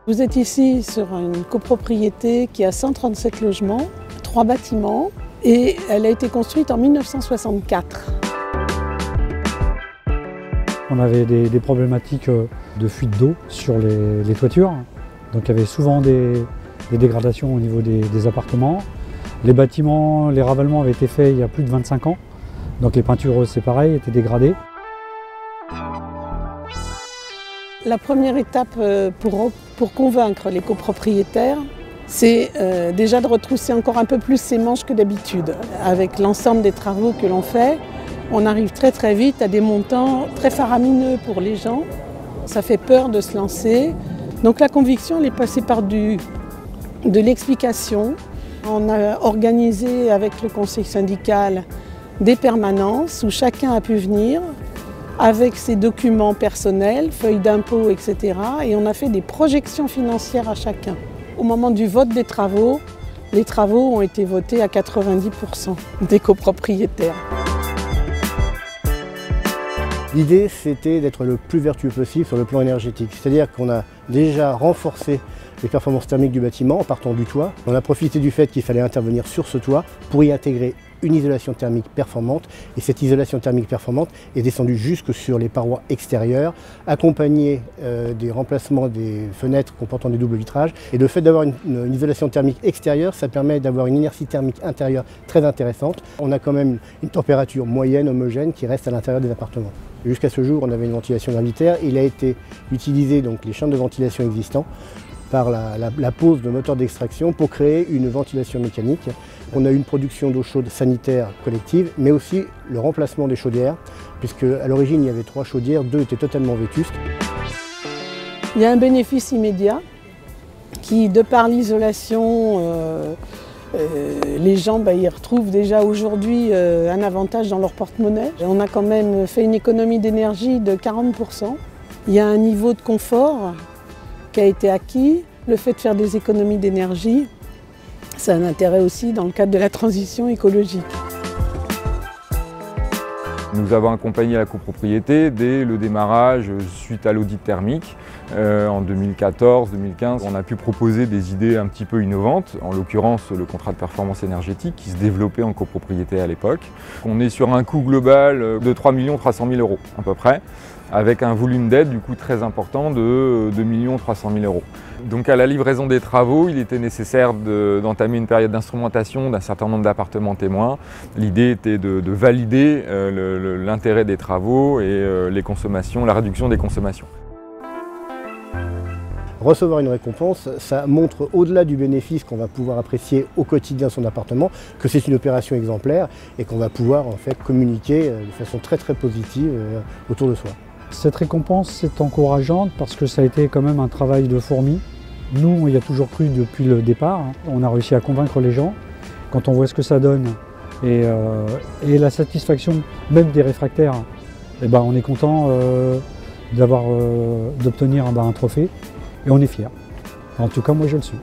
Vous êtes ici sur une copropriété qui a 137 logements, 3 bâtiments et elle a été construite en 1964. On avait des problématiques de fuite d'eau sur les toitures, donc il y avait souvent des dégradations au niveau des appartements. Les bâtiments, les ravalements avaient été faits il y a plus de 25 ans, donc les peintures c'est pareil, étaient dégradées. La première étape pour convaincre les copropriétaires, c'est déjà de retrousser encore un peu plus ses manches que d'habitude. Avec l'ensemble des travaux que l'on fait, on arrive très vite à des montants très faramineux pour les gens. Ça fait peur de se lancer. Donc la conviction, elle est passée par de l'explication. On a organisé avec le conseil syndical des permanences où chacun a pu venir avec ses documents personnels, feuilles d'impôt, etc. Et on a fait des projections financières à chacun. Au moment du vote des travaux, les travaux ont été votés à 90% des copropriétaires. L'idée, c'était d'être le plus vertueux possible sur le plan énergétique. C'est-à-dire qu'on a déjà renforcé les performances thermiques du bâtiment en partant du toit. On a profité du fait qu'il fallait intervenir sur ce toit pour y intégrer une isolation thermique performante. Et cette isolation thermique performante est descendue jusque sur les parois extérieures, accompagnée des remplacements des fenêtres comportant des doubles vitrages. Et le fait d'avoir une isolation thermique extérieure, ça permet d'avoir une inertie thermique intérieure très intéressante. On a quand même une température moyenne, homogène, qui reste à l'intérieur des appartements. Jusqu'à ce jour, on avait une ventilation gravitaire. Il a été utilisé, donc les champs de ventilation existants, par la pose de moteurs d'extraction pour créer une ventilation mécanique. On a eu une production d'eau chaude sanitaire collective, mais aussi le remplacement des chaudières, puisque à l'origine il y avait 3 chaudières, 2 étaient totalement vétustes. Il y a un bénéfice immédiat qui, de par l'isolation, les gens y retrouvent déjà aujourd'hui un avantage dans leur porte-monnaie. On a quand même fait une économie d'énergie de 40%. Il y a un niveau de confort qui a été acquis. Le fait de faire des économies d'énergie, ça a un intérêt aussi dans le cadre de la transition écologique. Nous avons accompagné la copropriété dès le démarrage suite à l'audit thermique. En 2014-2015, on a pu proposer des idées un petit peu innovantes, en l'occurrence le contrat de performance énergétique qui se développait en copropriété à l'époque. On est sur un coût global de 3 300 000 € à peu près, avec un volume d'aide du coup très important de 2 300 000 €. Donc à la livraison des travaux, il était nécessaire d'entamer une période d'instrumentation d'un certain nombre d'appartements témoins. L'idée était de valider l'intérêt des travaux et les consommations, la réduction des consommations. Recevoir une récompense, ça montre au-delà du bénéfice qu'on va pouvoir apprécier au quotidien son appartement, que c'est une opération exemplaire et qu'on va pouvoir en fait communiquer de façon très positive autour de soi. Cette récompense est encourageante parce que ça a été quand même un travail de fourmi. Nous, on y a toujours cru depuis le départ. On a réussi à convaincre les gens. Quand on voit ce que ça donne et la satisfaction même des réfractaires, on est content d'obtenir un trophée et on est fiers. En tout cas, moi je le suis.